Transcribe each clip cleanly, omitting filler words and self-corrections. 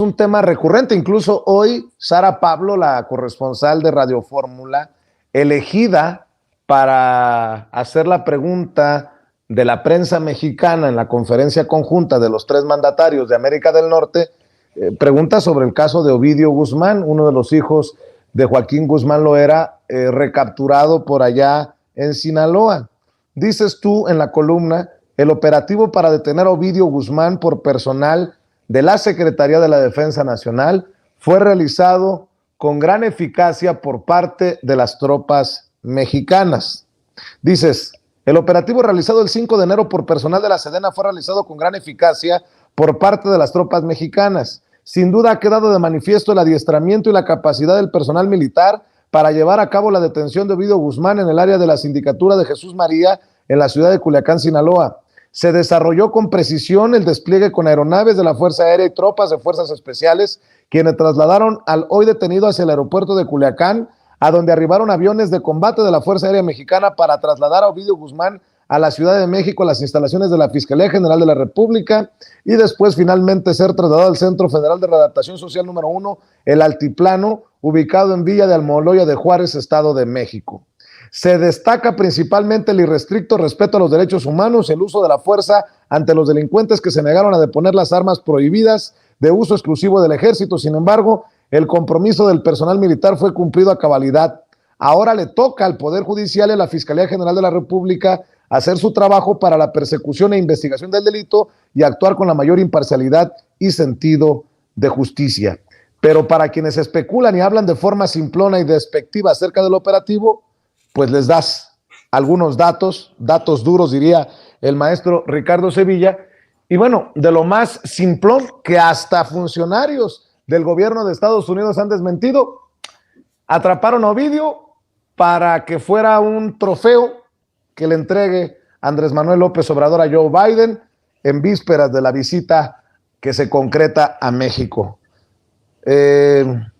un tema recurrente. Incluso hoy Sara Pablo, la corresponsal de Radio Fórmula, elegida para hacer la pregunta de la prensa mexicana en la conferencia conjunta de los tres mandatarios de América del Norte, pregunta sobre el caso de Ovidio Guzmán, uno de los hijos de Joaquín Guzmán Loera, recapturado por allá en Sinaloa. Dices tú en la columna, el operativo para detener a Ovidio Guzmán por personal de la Secretaría de la Defensa Nacional fue realizado con gran eficacia por parte de las tropas mexicanas. Dices, el operativo realizado el 5 de enero por personal de la Sedena fue realizado con gran eficacia por parte de las tropas mexicanas. Sin duda ha quedado de manifiesto el adiestramiento y la capacidad del personal militar para llevar a cabo la detención de Ovidio Guzmán en el área de la Sindicatura de Jesús María en la ciudad de Culiacán, Sinaloa. Se desarrolló con precisión el despliegue con aeronaves de la Fuerza Aérea y tropas de fuerzas especiales, quienes trasladaron al hoy detenido hacia el aeropuerto de Culiacán, a donde arribaron aviones de combate de la Fuerza Aérea Mexicana para trasladar a Ovidio Guzmán a la Ciudad de México, a las instalaciones de la Fiscalía General de la República, y después finalmente ser trasladado al Centro Federal de Readaptación Social número 1, el Altiplano, ubicado en Villa de Almoloya de Juárez, Estado de México. Se destaca principalmente el irrestricto respeto a los derechos humanos, el uso de la fuerza ante los delincuentes que se negaron a deponer las armas prohibidas de uso exclusivo del ejército. Sin embargo, el compromiso del personal militar fue cumplido a cabalidad. Ahora le toca al Poder Judicial y a la Fiscalía General de la República hacer su trabajo para la persecución e investigación del delito y actuar con la mayor imparcialidad y sentido de justicia. Pero para quienes especulan y hablan de forma simplona y despectiva acerca del operativo, pues les das algunos datos duros, diría el maestro Ricardo Sevilla, y bueno, de lo más simplón que hasta funcionarios del gobierno de Estados Unidos han desmentido. Atraparon a Ovidio para que fuera un trofeo que le entregue Andrés Manuel López Obrador a Joe Biden en vísperas de la visita que se concreta a México.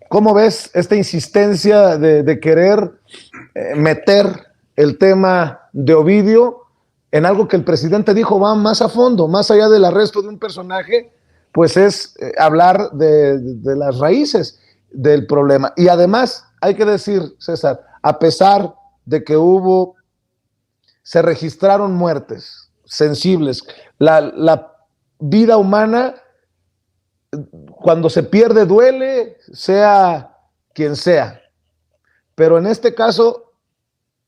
¿Cómo ves esta insistencia de querer meter el tema de Ovidio en algo que el presidente dijo va más a fondo, más allá del arresto de un personaje, pues es hablar de las raíces del problema? Y además, hay que decir, César, a pesar de que se registraron muertes sensibles, la vida humana, cuando se pierde, duele, sea quien sea. Pero en este caso,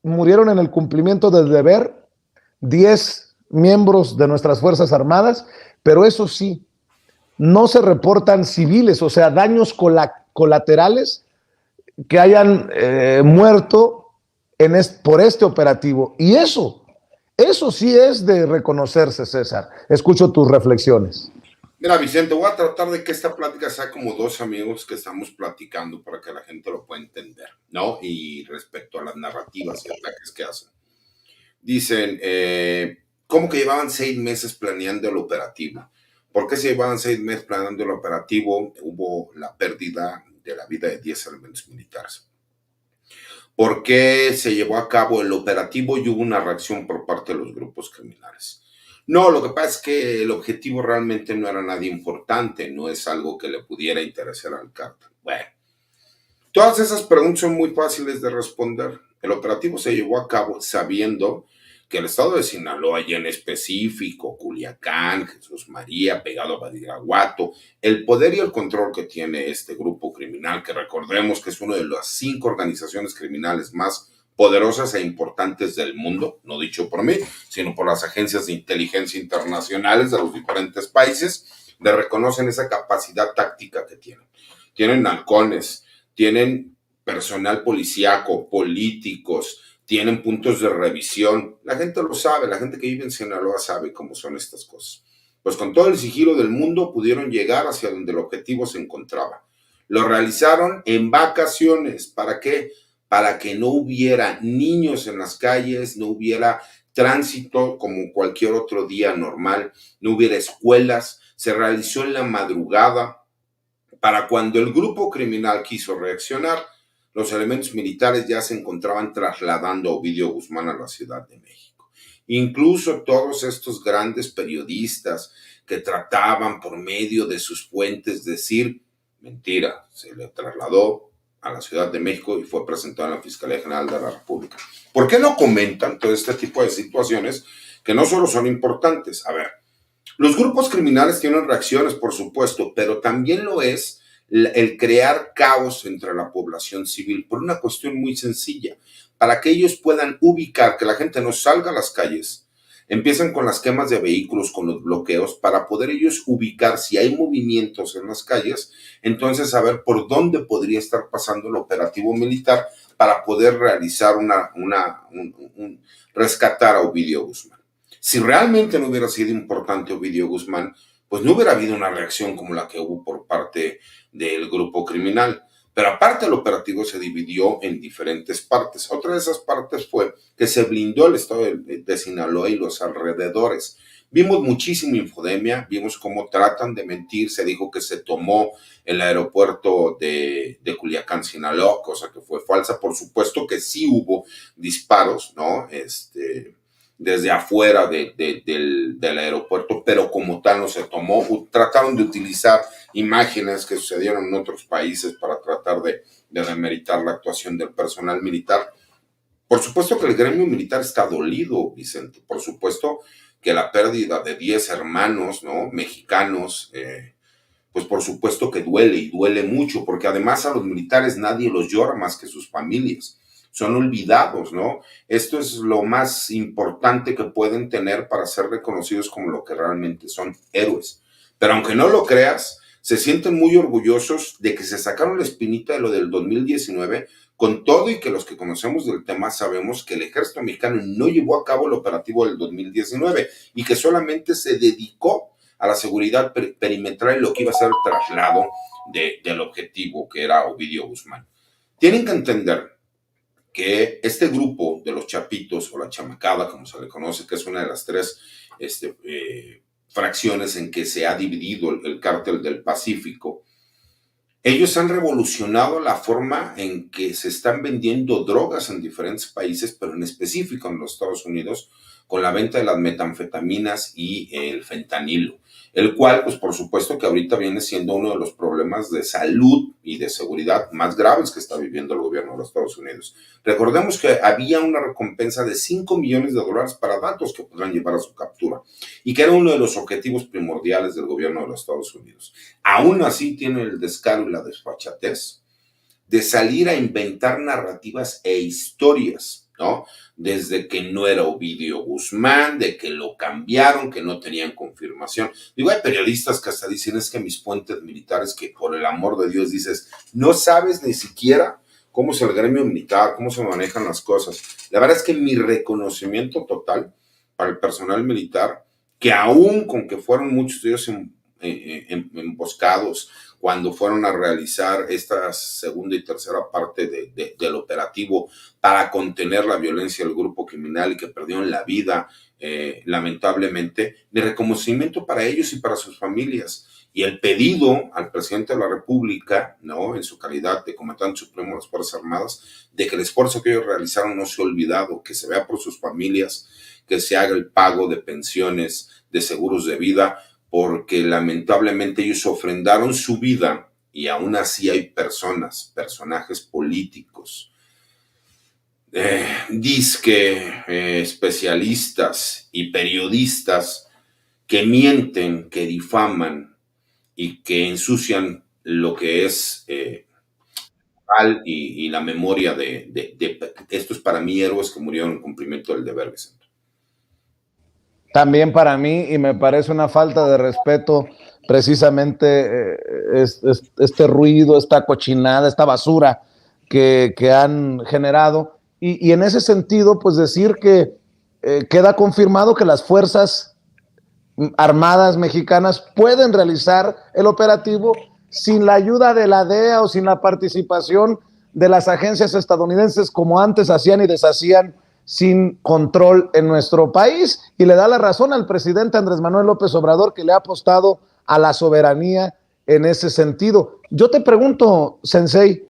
murieron en el cumplimiento del deber 10 miembros de nuestras Fuerzas Armadas, pero eso sí, no se reportan civiles, o sea, daños colaterales que hayan muerto por este operativo. Y eso sí es de reconocerse, César. Escucho tus reflexiones. Mira, Vicente, voy a tratar de que esta plática sea como dos amigos que estamos platicando para que la gente lo pueda entender, ¿no? Y respecto a las narrativas y ataques que hacen. Dicen, ¿cómo que llevaban 6 meses planeando el operativo? ¿Por qué se llevaban 6 meses planeando el operativo? Hubo la pérdida de la vida de 10 elementos militares. ¿Por qué se llevó a cabo el operativo y hubo una reacción por parte de los grupos criminales? No, lo que pasa es que el objetivo realmente no era nada importante, no es algo que le pudiera interesar al cártel. Bueno, todas esas preguntas son muy fáciles de responder. El operativo se llevó a cabo sabiendo que el estado de Sinaloa, y en específico Culiacán, Jesús María, pegado a Badiraguato, el poder y el control que tiene este grupo criminal, que recordemos que es una de las 5 organizaciones criminales más poderosas e importantes del mundo, no dicho por mí, sino por las agencias de inteligencia internacionales de los diferentes países, le reconocen esa capacidad táctica que tienen. Tienen halcones, tienen personal policíaco, políticos, tienen puntos de revisión. La gente lo sabe, la gente que vive en Sinaloa sabe cómo son estas cosas. Pues con todo el sigilo del mundo pudieron llegar hacia donde el objetivo se encontraba. Lo realizaron en vacaciones. ¿Para qué? Para que no hubiera niños en las calles, no hubiera tránsito como cualquier otro día normal, no hubiera escuelas. Se realizó en la madrugada para cuando el grupo criminal quiso reaccionar. Los elementos militares ya se encontraban trasladando a Ovidio Guzmán a la Ciudad de México. Incluso todos estos grandes periodistas que trataban por medio de sus fuentes decir Mentira, se le trasladó a la Ciudad de México y fue presentado en la Fiscalía General de la República. ¿Por qué no comentan todo este tipo de situaciones que no solo son importantes? A ver, los grupos criminales tienen reacciones, por supuesto, pero también lo es el crear caos entre la población civil por una cuestión muy sencilla, para que ellos puedan ubicar, que la gente no salga a las calles, empiezan con las quemas de vehículos, con los bloqueos, para poder ellos ubicar si hay movimientos en las calles, entonces saber por dónde podría estar pasando el operativo militar para poder realizar rescatar a Ovidio Guzmán. Si realmente no hubiera sido importante Ovidio Guzmán, pues no hubiera habido una reacción como la que hubo por parte del grupo criminal. Pero aparte el operativo se dividió en diferentes partes. Otra de esas partes fue que se blindó el estado de Sinaloa y los alrededores. Vimos muchísima infodemia, vimos cómo tratan de mentir, se dijo que se tomó el aeropuerto de Culiacán, Sinaloa, cosa que fue falsa. Por supuesto que sí hubo disparos, ¿no? Desde afuera del aeropuerto, pero como tal no se tomó. Trataron de utilizar imágenes que sucedieron en otros países para tratar de demeritar la actuación del personal militar. Por supuesto que el gremio militar está dolido, Vicente. Por supuesto que la pérdida de 10 hermanos, ¿no?, mexicanos, pues por supuesto que duele y duele mucho, porque además a los militares nadie los llora más que sus familias. Son olvidados, ¿no? Esto es lo más importante que pueden tener para ser reconocidos como lo que realmente son, héroes. Pero aunque no lo creas, se sienten muy orgullosos de que se sacaron la espinita de lo del 2019, con todo y que los que conocemos del tema sabemos que el ejército mexicano no llevó a cabo el operativo del 2019 y que solamente se dedicó a la seguridad perimetral y lo que iba a ser el traslado del objetivo, que era Ovidio Guzmán. Tienen que entender que este grupo de los chapitos, o la chamacada, como se le conoce, que es una de las tres fracciones en que se ha dividido el cártel del Pacífico, ellos han revolucionado la forma en que se están vendiendo drogas en diferentes países, pero en específico en los Estados Unidos, con la venta de las metanfetaminas y el fentanilo, el cual, pues por supuesto que ahorita viene siendo uno de los problemas de salud y de seguridad más graves que está viviendo el gobierno de los Estados Unidos. Recordemos que había una recompensa de $5 millones para datos que podrán llevar a su captura y que era uno de los objetivos primordiales del gobierno de los Estados Unidos. Aún así tiene el descaro y la desfachatez de salir a inventar narrativas e historias, ¿no? Desde que no era Ovidio Guzmán, de que lo cambiaron, que no tenían confirmación. Digo, hay periodistas que hasta dicen, es que mis fuentes militares, que por el amor de Dios dices, no sabes ni siquiera cómo es el gremio militar, cómo se manejan las cosas. La verdad es que mi reconocimiento total para el personal militar, que aún con que fueron muchos de ellos emboscados, cuando fueron a realizar esta segunda y tercera parte del operativo para contener la violencia del grupo criminal y que perdieron la vida, lamentablemente, de reconocimiento para ellos y para sus familias. Y el pedido al presidente de la República, ¿no?, en su calidad de comandante supremo de las Fuerzas Armadas, de que el esfuerzo que ellos realizaron no sea olvidado, que se vea por sus familias, que se haga el pago de pensiones, de seguros de vida, porque lamentablemente ellos ofrendaron su vida y aún así hay personajes políticos, especialistas y periodistas que mienten, que difaman y que ensucian lo que es y la memoria de estos, para mí, héroes que murieron en cumplimiento del deber, Vicente. También para mí, y me parece una falta de respeto precisamente este ruido, esta cochinada, esta basura que han generado. Y en ese sentido, pues decir que queda confirmado que las Fuerzas Armadas mexicanas pueden realizar el operativo sin la ayuda de la DEA o sin la participación de las agencias estadounidenses, como antes hacían y deshacían sin control en nuestro país, y le da la razón al presidente Andrés Manuel López Obrador, que le ha apostado a la soberanía en ese sentido. Yo te pregunto, Sensei,